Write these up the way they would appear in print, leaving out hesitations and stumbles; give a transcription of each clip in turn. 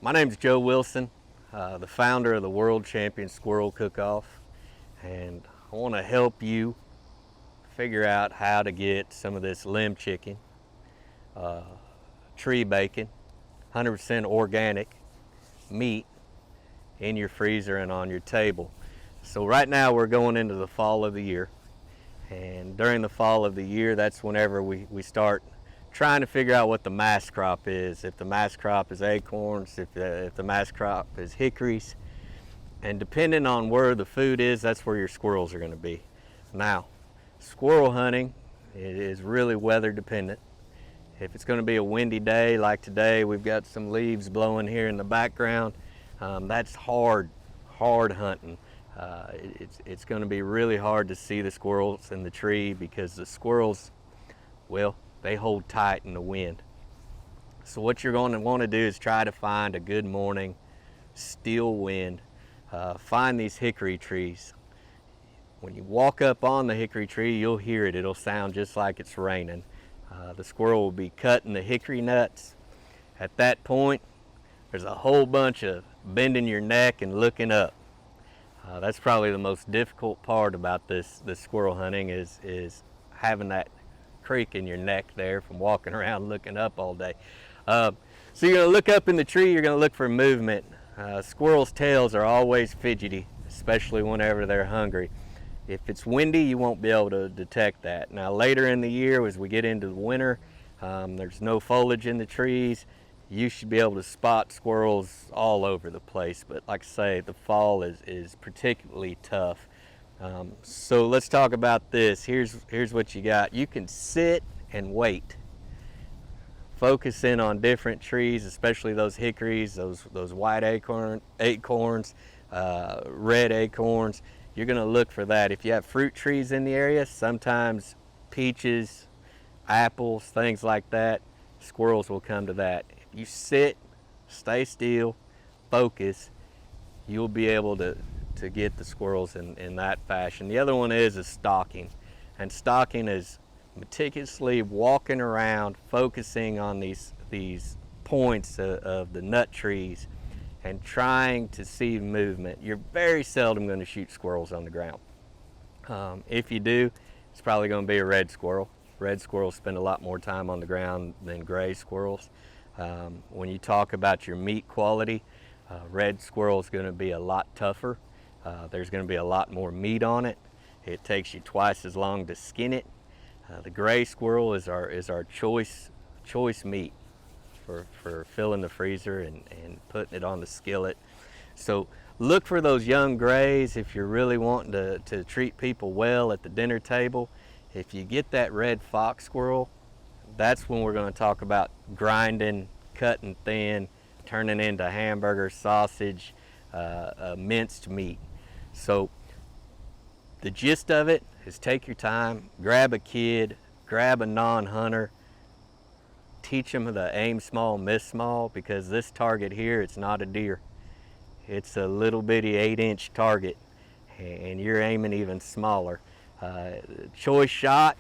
My name's Joe Wilson, the founder of the World Champion Squirrel Cook-Off, and I want to help you figure out how to get some of this limb chicken, tree bacon, 100% organic meat in your freezer and on your table. So right now we're going into the fall of the year, and during the fall of the year, that's whenever we start trying to figure out what the mass crop is. If the mass crop is acorns, if the mass crop is hickories, and depending on where the food is, that's where your squirrels are going to be. Now, squirrel hunting is really weather dependent. If it's going to be a windy day like today, we've got some leaves blowing here in the background. That's hard hunting. It's going to be really hard to see the squirrels in the tree because the squirrels, well, they hold tight in the wind. So what you're going to want to do is try to find a good morning, still wind. Find these hickory trees. When you walk up on the hickory tree, you'll hear it. It'll sound just like it's raining. The squirrel will be cutting the hickory nuts. At that point, there's a whole bunch of bending your neck and looking up. That's probably the most difficult part about this squirrel hunting is having that creak in your neck there from walking around looking up all day. So you're going to look up in the tree, you're going to look for movement. Squirrels' tails are always fidgety, especially whenever they're hungry. If it's windy, you won't be able to detect that. Now later in the year, as we get into the winter, there's no foliage in the trees, you should be able to spot squirrels all over the place. But like I say, the fall is particularly tough. So let's talk about this. Here's what you got. You can sit and wait. Focus in on different trees, especially those hickories, those white acorns, red acorns. You're going to look for that. If you have fruit trees in the area, sometimes peaches, apples, things like that, squirrels will come to that. If you sit, stay still, focus, you'll be able to get the squirrels in that fashion. The other one is stalking. And stalking is meticulously walking around, focusing on these points of the nut trees and trying to see movement. You're very seldom going to shoot squirrels on the ground. If you do, it's probably going to be a red squirrel. Red squirrels spend a lot more time on the ground than gray squirrels. When you talk about your meat quality, red squirrel is going to be a lot tougher. There's going to be a lot more meat on it. It takes you twice as long to skin it. The gray squirrel is our choice meat for filling the freezer and putting it on the skillet. So look for those young grays if you're really wanting to treat people well at the dinner table. If you get that red fox squirrel, that's when we're going to talk about grinding, cutting thin, turning into hamburger, sausage, minced meat. So the gist of it is take your time, grab a kid, grab a non-hunter, teach them the aim small, miss small, because this target here, it's not a deer. It's a little bitty 8-inch target, and you're aiming even smaller. Choice shot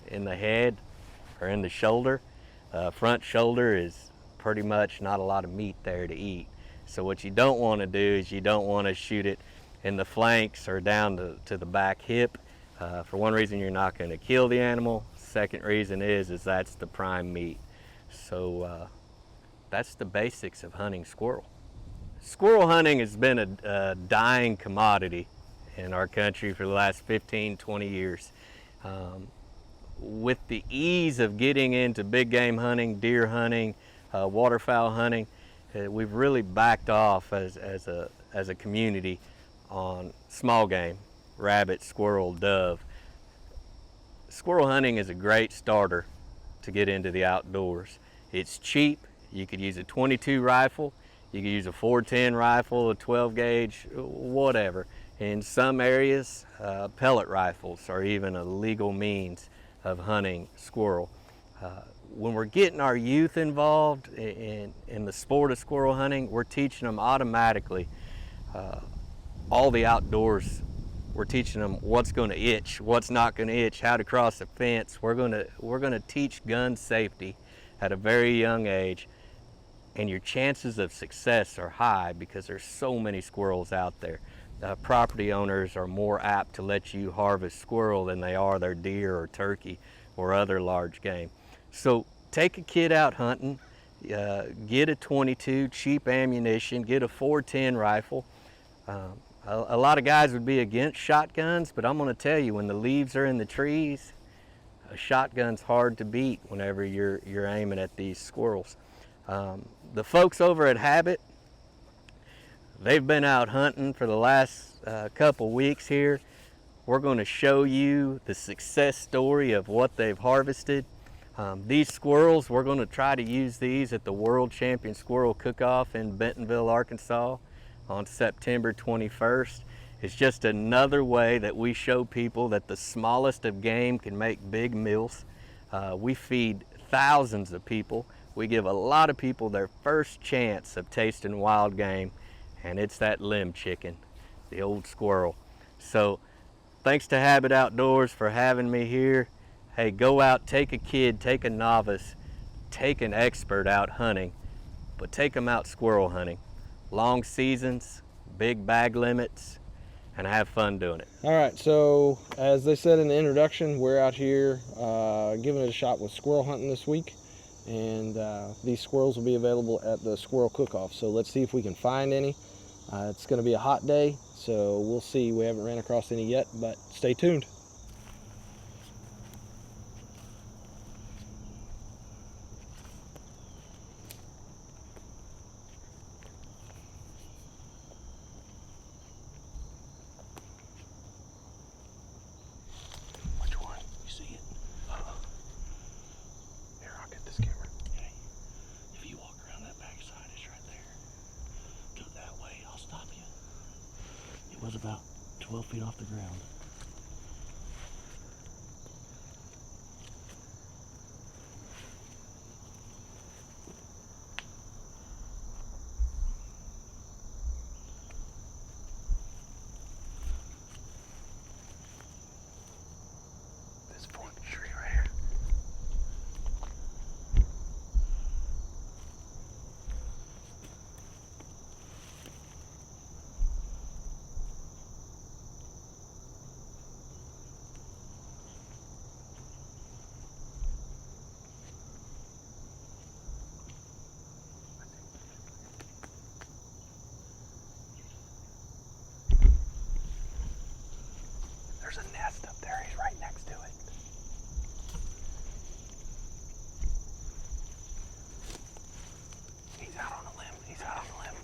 in the head or in the shoulder. Front shoulder is pretty much not a lot of meat there to eat. So what you don't want to do is you don't want to shoot it in the flanks or down to the back hip. For one reason, you're not going to kill the animal. Second reason is that's the prime meat. So that's the basics of hunting squirrel. Squirrel hunting has been a dying commodity in our country for the last 15, 20 years. With the ease of getting into big game hunting, deer hunting, waterfowl hunting, we've really backed off as a community on small game, rabbit, squirrel, dove. Squirrel hunting is a great starter to get into the outdoors. It's cheap. You could use a .22 rifle, you could use a 410 rifle, a 12 gauge, whatever. In some areas, pellet rifles are even a legal means of hunting squirrel. When we're getting our youth involved in the sport of squirrel hunting, we're teaching them automatically all the outdoors. We're teaching them what's going to itch, what's not going to itch, how to cross a fence. We're going to teach gun safety at a very young age. and your chances of success are high because there's so many squirrels out there. Property owners are more apt to let you harvest squirrel than they are their deer or turkey or other large game. So take a kid out hunting, get a 22, cheap ammunition, get a 410 rifle. A lot of guys would be against shotguns, but I'm going to tell you, when the leaves are in the trees, a shotgun's hard to beat whenever you're aiming at these squirrels. The folks over at Habit, they've been out hunting for the last couple weeks here. We're going to show you the success story of what they've harvested. These squirrels, we're going to try to use these at the World Champion Squirrel Cook-Off in Bentonville, Arkansas on September 21st. It's just another way that we show people that the smallest of game can make big meals. We feed thousands of people. We give a lot of people their first chance of tasting wild game, and it's that limb chicken, the old squirrel. So thanks to Habit Outdoors for having me here. Hey, go out, take a kid, take a novice, take an expert out hunting, but take them out squirrel hunting. Long seasons, big bag limits, and have fun doing it. All right, so as they said in the introduction, we're out here giving it a shot with squirrel hunting this week, and these squirrels will be available at the Squirrel Cook-Off. So let's see if we can find any. It's going to be a hot day, so we'll see. We haven't ran across any yet, but stay tuned. Was about 12 feet off the ground. This forked tree right here. There's a nest up there. He's right next to it. He's out on a limb. He's out on a limb.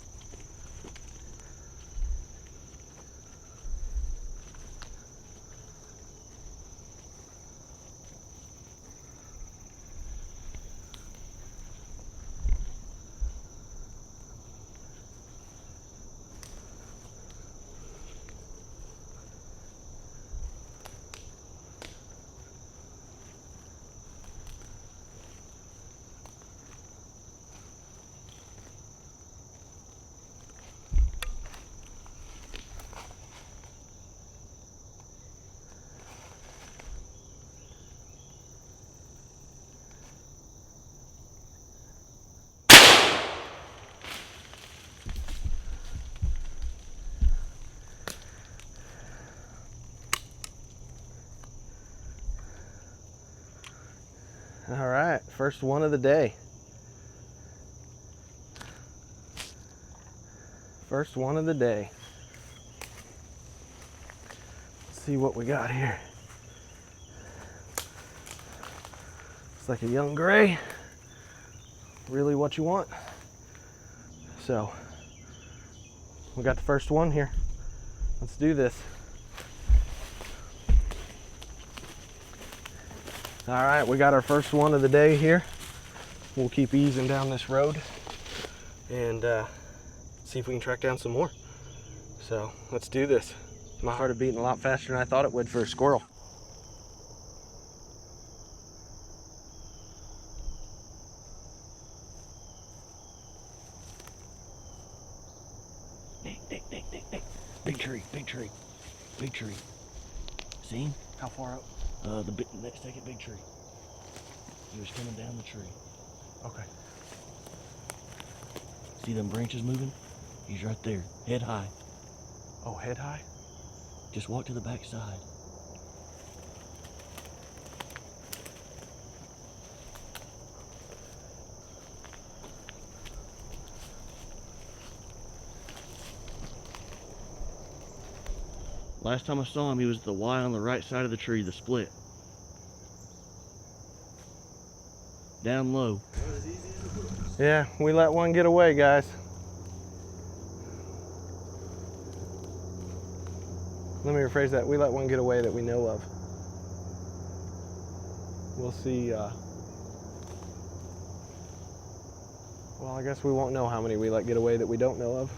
All right, first one of the day. First one of the day. Let's see what we got here. It's like a young gray. Really what you want. So, we got the first one here. Let's do this. All right, we got our first one of the day here. We'll keep easing down this road and see if we can track down some more. So let's do this. My heart is beating a lot faster than I thought it would for a squirrel. Nick. Big tree. See him? How far up? The next second big tree. He was coming down the tree. Okay. See them branches moving? He's right there, head high. Oh, head high? Just walk to the back side. Last time I saw him, he was at the Y on the right side of the tree, the split. Down low. Yeah, we let one get away, guys. Let me rephrase that. We let one get away that we know of. We'll see. Well, I guess we won't know how many we let get away that we don't know of.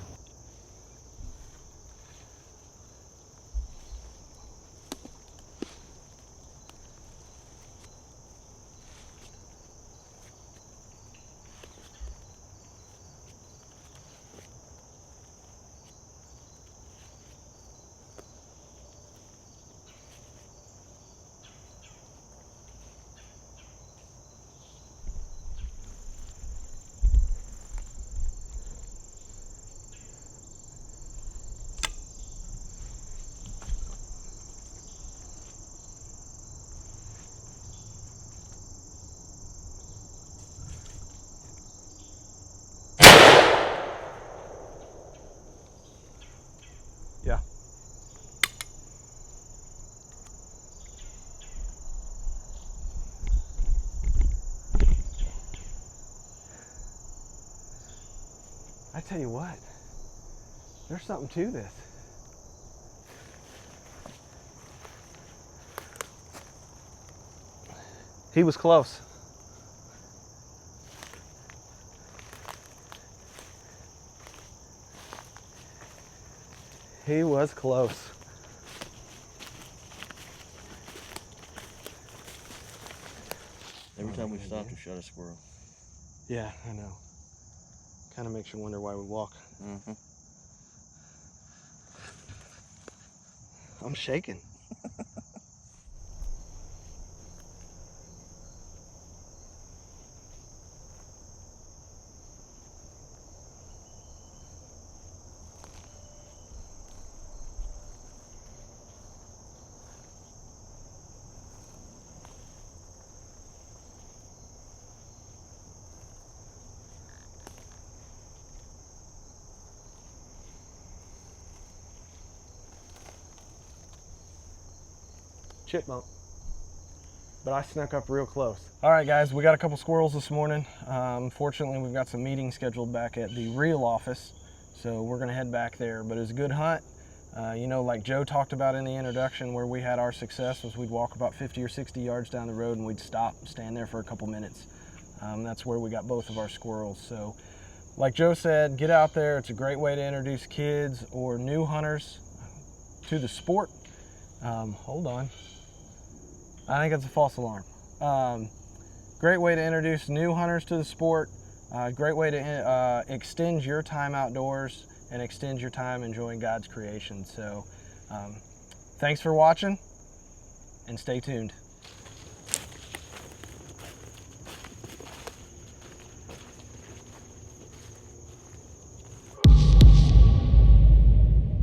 Yeah. I tell you what, there's something to this. He was close. He was close. Every time we stopped, we shot a squirrel. Yeah, I know. Kind of makes you wonder why we walk. Mm-hmm. I'm shaking. Chipmunk. But I snuck up real close. All right, guys, we got a couple squirrels this morning. Fortunately, we've got some meetings scheduled back at the real office, so we're gonna head back there. But it was a good hunt. You know, like Joe talked about in the introduction, where we had our success was we'd walk about 50 or 60 yards down the road and we'd stop, stand there for a couple minutes. That's where we got both of our squirrels. So, like Joe said, get out there. It's a great way to introduce kids or new hunters to the sport. Hold on. I think it's a false alarm. Great way to introduce new hunters to the sport. Great way to extend your time outdoors and extend your time enjoying God's creation. So thanks for watching and stay tuned.